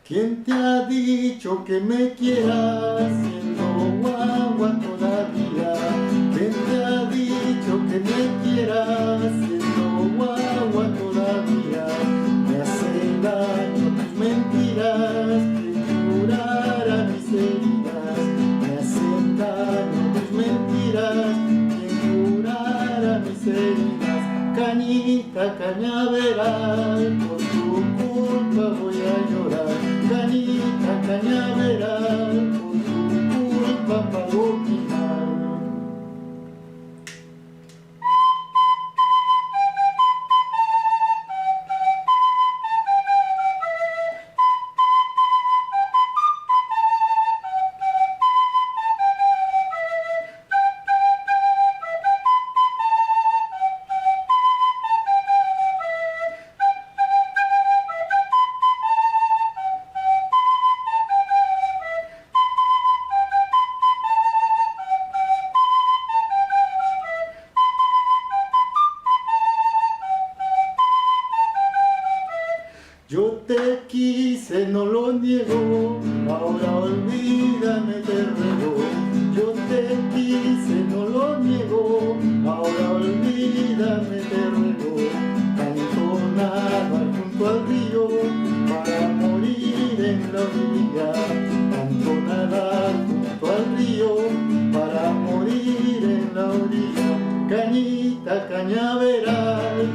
¿Quién te ha dicho que me quieras siendo guagua todavía? ¿Quién te ha dicho que me quieras siendo guagua todavía? Me hacen daño tus mentiras, que curarán mis heridas. Me hacen daño tus mentiras, que curarán mis heridas. Cañita, cañaveral, por tu culpa voy a llorar. Cañita, cañaveral, por tu culpa pago mi mal. Yo te quise, no lo niego, ahora olvídame, te ruego. Yo te quise, no lo niego, ahora olvídame, te ruego. Tanto nadar junto al río para morir en la orilla. Tanto nadar junto al río para morir en la orilla. Cañita, cañaveral,